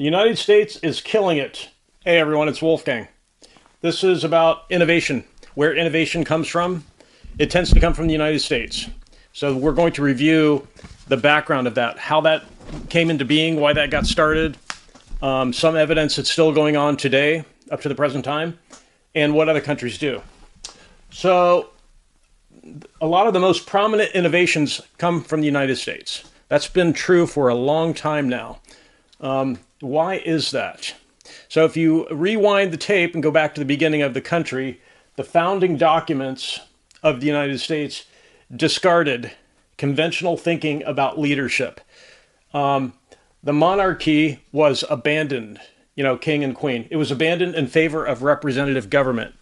The United States is killing it. Hey everyone, it's Wolfgang. This is about innovation. Where innovation comes from, it tends to come from the United States. So we're going to review the background of that, how that came into being, why that got started, some evidence that's still going on today, up to the present time, and what other countries do. So a lot of the most prominent innovations come from the United States. That's been true for a long time now. Why is that? So if you rewind the tape and go back to the beginning of the country, the founding documents of the United States discarded conventional thinking about leadership. The monarchy was abandoned, king and queen. It was abandoned in favor of representative government.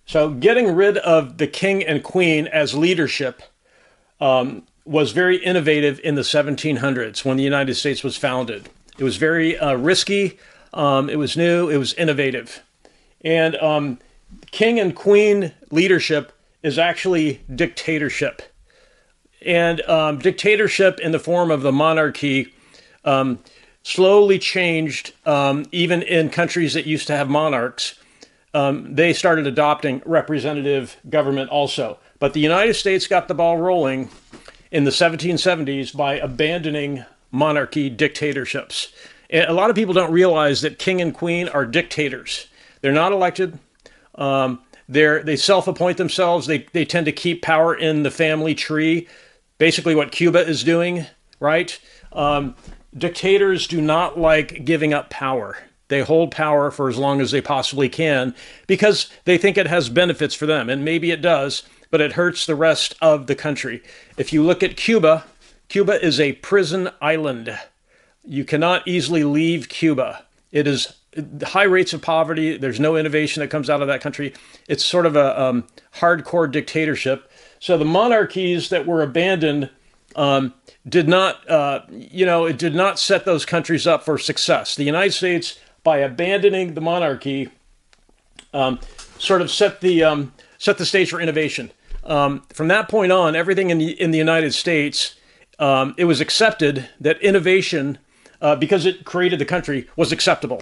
So getting rid of the king and queen as leadership was very innovative in the 1700s when the United States was founded. It was very risky, it was new, it was innovative. And king and queen leadership is actually dictatorship. And dictatorship in the form of the monarchy slowly changed, even in countries that used to have monarchs. They started adopting representative government also. But the United States got the ball rolling in the 1770s by abandoning monarchy dictatorships. A lot of people don't realize that king and queen are dictators. They're not elected. They self-appoint themselves. They tend to keep power in the family tree. Basically what Cuba is doing, right? Dictators do not like giving up power. They hold power for as long as they possibly can because they think it has benefits for them. And maybe it does, but it hurts the rest of the country. If you look at Cuba, Cuba is a prison island. You cannot easily leave Cuba. It is high rates of poverty. There's no innovation that comes out of that country. It's sort of a hardcore dictatorship. So the monarchies that were abandoned did not, it did not set those countries up for success. The United States, by abandoning the monarchy, sort of set the stage for innovation. From that point on, everything in the United States, it was accepted that innovation, because it created the country, was acceptable.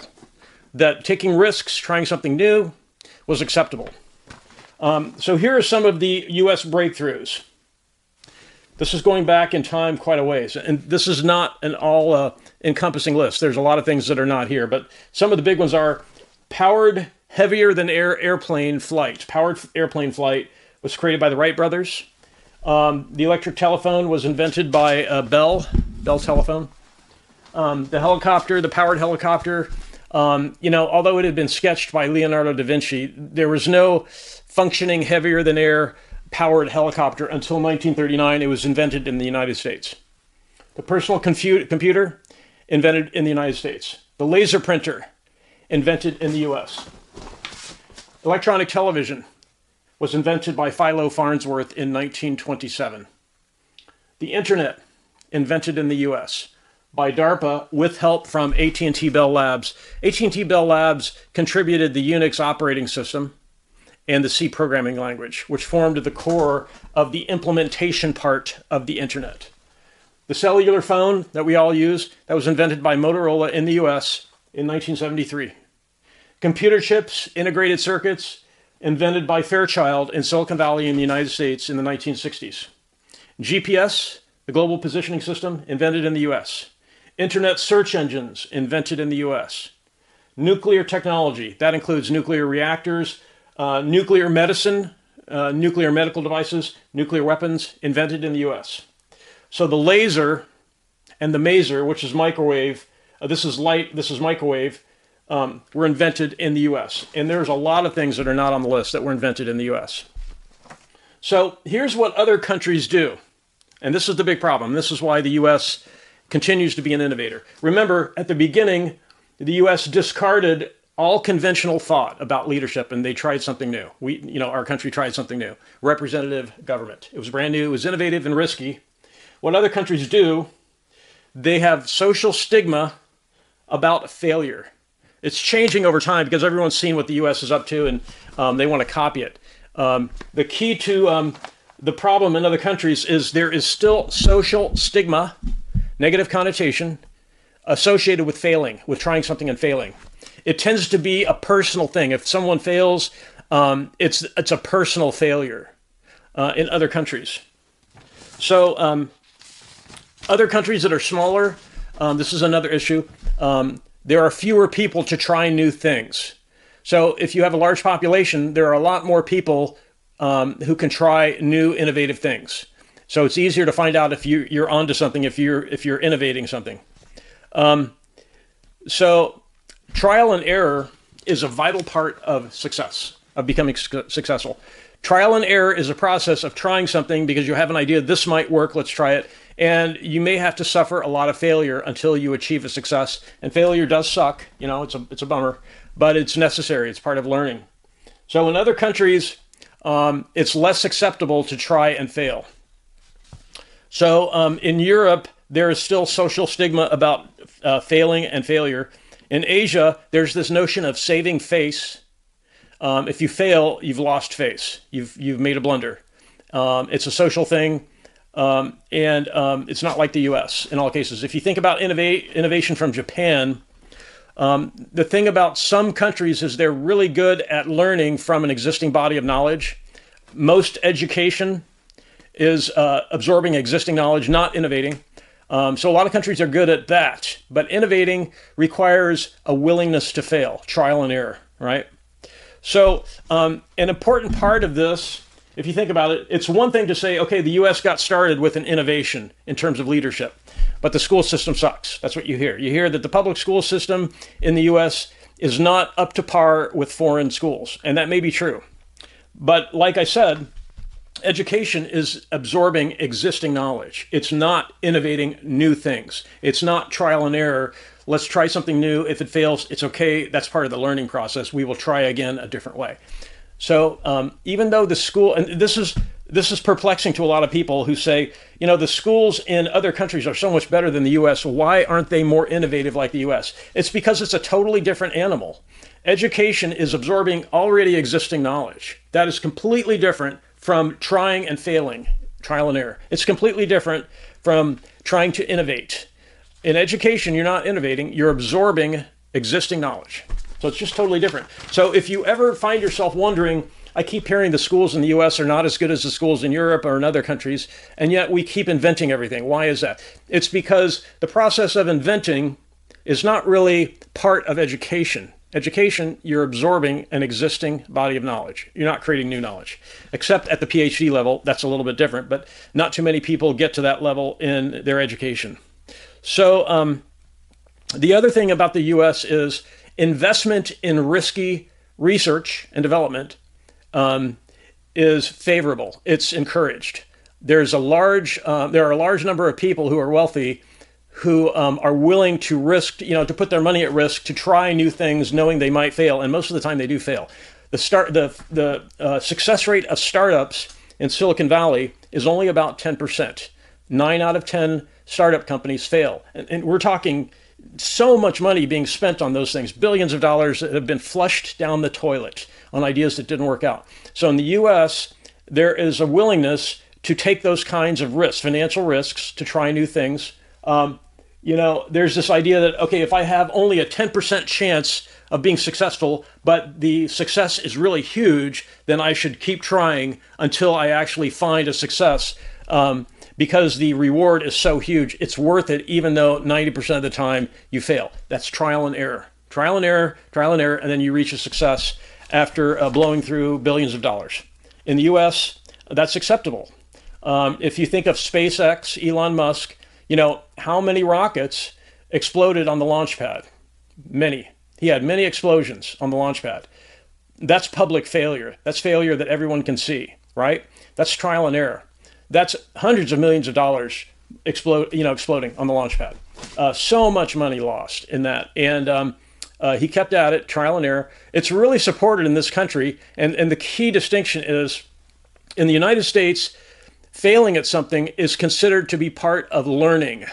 That taking risks, trying something new, was acceptable. So here are some of the U.S. breakthroughs. This is going back in time quite a ways, and this is not an all-encompassing list. There's a lot of things that are not here, but some of the big ones are powered heavier-than-air airplane flight. Powered airplane flight was created by the Wright brothers. The electric telephone was invented by Bell Telephone. The helicopter, the powered helicopter, although it had been sketched by Leonardo da Vinci, there was no functioning heavier-than-air powered helicopter until 1939. It was invented in the United States. The personal computer, invented in the United States. The laser printer, invented in the U.S. Electronic television was invented by Philo Farnsworth in 1927. The internet, invented in the U.S. by DARPA with help from AT&T Bell Labs. AT&T Bell Labs contributed the Unix operating system and the C programming language, which formed the core of the implementation part of the internet. The cellular phone that we all use, that was invented by Motorola in the US in 1973. Computer chips, integrated circuits, invented by Fairchild in Silicon Valley in the United States in the 1960s. GPS, the global positioning system, invented in the US. Internet search engines, invented in the US. Nuclear technology, that includes nuclear reactors, nuclear medicine, nuclear medical devices, nuclear weapons, invented in the U.S. So the laser and the maser, which is microwave, this is light, this is microwave, were invented in the U.S. And there's a lot of things that are not on the list that were invented in the U.S. So here's what other countries do. And this is the big problem. This is why the U.S. continues to be an innovator. Remember, at the beginning, the U.S. discarded all conventional thought about leadership, and they tried something new. Our country tried something new. Representative government. It was brand new, it was innovative and risky. What other countries do, they have social stigma about failure. It's changing over time because everyone's seen what the U.S. is up to, and they want to copy it. The key to the problem in other countries is there is still social stigma, negative connotation, associated with failing, with trying something and failing. It tends to be a personal thing. If someone fails, it's a personal failure in other countries. So other countries that are smaller, this is another issue. There are fewer people to try new things. So if you have a large population, there are a lot more people who can try new, innovative things. So it's easier to find out if you're onto something, if you're innovating something. So trial and error is a vital part of success, of becoming successful. Trial and error is a process of trying something because you have an idea, this might work, let's try it. And you may have to suffer a lot of failure until you achieve a success. And failure does suck, you know, it's a bummer, but it's necessary, it's part of learning. So in other countries, it's less acceptable to try and fail. So in Europe, there is still social stigma about failing and failure. In Asia, there's this notion of saving face. If you fail, you've lost face. You've made a blunder. It's a social thing, and it's not like the U.S. in all cases. If you think about innovation from Japan, the thing about some countries is they're really good at learning from an existing body of knowledge. Most education is absorbing existing knowledge, not innovating. So a lot of countries are good at that, but innovating requires a willingness to fail, trial and error, right? So an important part of this, if you think about it, it's one thing to say, okay, the US got started with an innovation in terms of leadership, but the school system sucks. That's what you hear. You hear that the public school system in the US is not up to par with foreign schools, and that may be true. But like I said, education is absorbing existing knowledge. It's not innovating new things. It's not trial and error. Let's try something new. If it fails, it's okay. That's part of the learning process. We will try again a different way. So even though the school, and this is perplexing to a lot of people who say, you know, the schools in other countries are so much better than the US. Why aren't they more innovative like the US? It's because it's a totally different animal. Education is absorbing already existing knowledge. That is completely different from trying and failing, trial and error. It's completely different from trying to innovate. In education, you're not innovating, you're absorbing existing knowledge. So it's just totally different. So if you ever find yourself wondering, I keep hearing the schools in the US are not as good as the schools in Europe or in other countries, and yet we keep inventing everything. Why is that? It's because the process of inventing is not really part of education. Education, you're absorbing an existing body of knowledge. You're not creating new knowledge, except at the PhD level. That's a little bit different, but not too many people get to that level in their education. So the other thing about the US is investment in risky research and development is favorable. It's encouraged. There are a large number of people who are wealthy who are willing to risk, to put their money at risk to try new things, knowing they might fail, and most of the time they do fail. The success rate of startups in Silicon Valley is only about 10%. 9 out of 10 startup companies fail, and we're talking so much money being spent on those things, billions of dollars that have been flushed down the toilet on ideas that didn't work out. So in the U.S., there is a willingness to take those kinds of risks, financial risks, to try new things. There's this idea that, okay, if I have only a 10% chance of being successful, but the success is really huge, then I should keep trying until I actually find a success. Because the reward is so huge, it's worth it, even though 90% of the time you fail. That's trial and error. Trial and error, and then you reach a success after blowing through billions of dollars. In the US, that's acceptable. If you think of SpaceX, Elon Musk, how many rockets exploded on the launch pad? Many. He had many explosions on the launch pad. That's public failure. That's failure that everyone can see, right? That's trial and error. That's hundreds of millions of dollars exploding on the launch pad. So much money lost in that. And he kept at it, trial and error. It's really supported in this country. And the key distinction is, in the United States, failing at something is considered to be part of learning.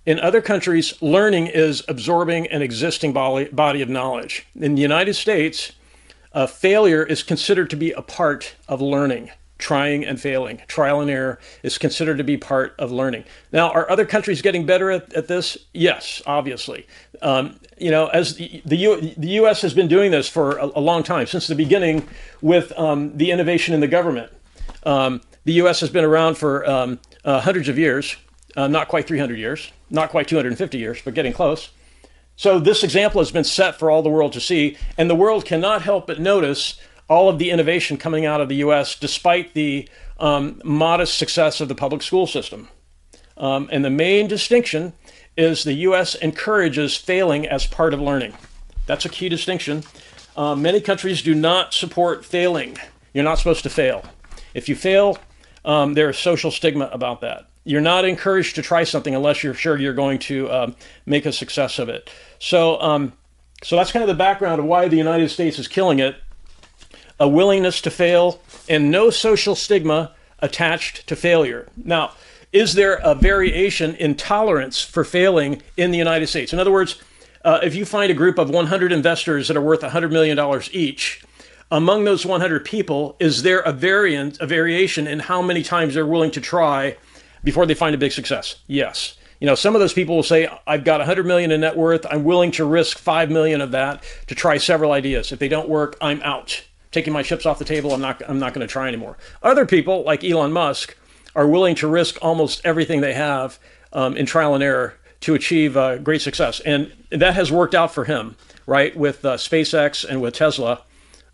In other countries, learning is absorbing an existing body of knowledge. In the United States, failure is considered to be a part of learning. trying and failing. Trial and error is considered to be part of learning. Now, are other countries getting better at this? Yes, obviously. As the U.S. has been doing this for a long time, since the beginning with the innovation in the government. The U.S. has been around for hundreds of years, not quite 300 years, not quite 250 years, but getting close. So this example has been set for all the world to see, and the world cannot help but notice all of the innovation coming out of the U.S. despite the modest success of the public school system. And the main distinction is the U.S. encourages failing as part of learning. That's a key distinction. Many countries do not support failing. You're not supposed to fail. If you fail, there is social stigma about that. You're not encouraged to try something unless you're sure you're going to make a success of it. So that's kind of the background of why the United States is killing it. A willingness to fail and no social stigma attached to failure. Now, is there a variation in tolerance for failing in the United States? In other words, if you find a group of 100 investors that are worth $100 million each, among those 100 people, is there a variation in how many times they're willing to try before they find a big success? Yes. Some of those people will say, I've got 100 million in net worth. I'm willing to risk 5 million of that to try several ideas. If they don't work, I'm out. Taking my chips off the table. I'm not going to try anymore. Other people, like Elon Musk, are willing to risk almost everything they have in trial and error to achieve great success. And that has worked out for him, right? With SpaceX and with Tesla.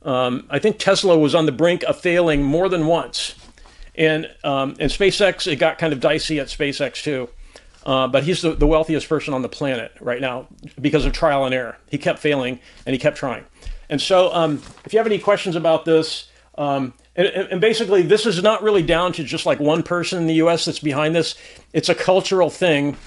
I think Tesla was on the brink of failing more than once. And SpaceX, it got kind of dicey at SpaceX too. But he's the wealthiest person on the planet right now because of trial and error. He kept failing and he kept trying. And so if you have any questions about this, and basically this is not really down to just like one person in the U.S. that's behind this. It's a cultural thing,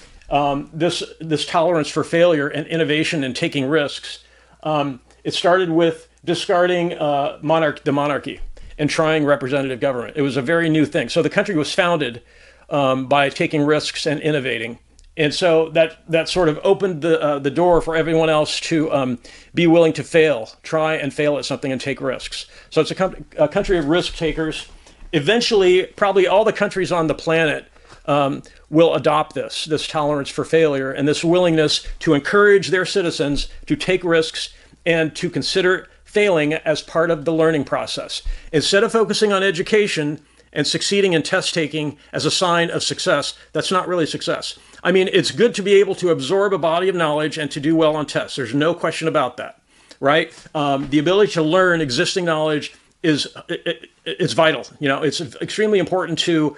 this tolerance for failure and innovation and taking risks. It started with discarding the monarchy and trying representative government. It was a very new thing. So the country was founded by taking risks and innovating. And so that sort of opened the door for everyone else to be willing to try and fail at something and take risks. So it's a country of risk takers. Eventually, probably all the countries on the planet will adopt this tolerance for failure and this willingness to encourage their citizens to take risks and to consider failing as part of the learning process. Instead of focusing on education and succeeding in test taking as a sign of success, that's not really success. I mean, it's good to be able to absorb a body of knowledge and to do well on tests. There's no question about that, right? The ability to learn existing knowledge it's vital. It's extremely important to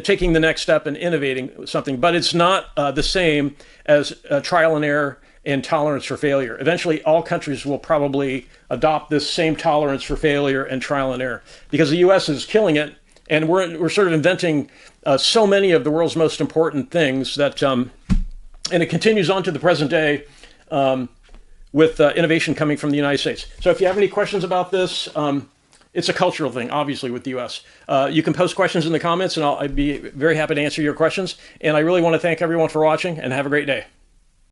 taking the next step and innovating something, but it's not the same as trial and error and tolerance for failure. Eventually, all countries will probably adopt this same tolerance for failure and trial and error because the U.S. is killing it, and we're sort of inventing so many of the world's most important things that, and it continues on to the present day with innovation coming from the United States. So if you have any questions about this, it's a cultural thing, obviously, with the U.S. You can post questions in the comments, and I'd be very happy to answer your questions. And I really want to thank everyone for watching, and have a great day.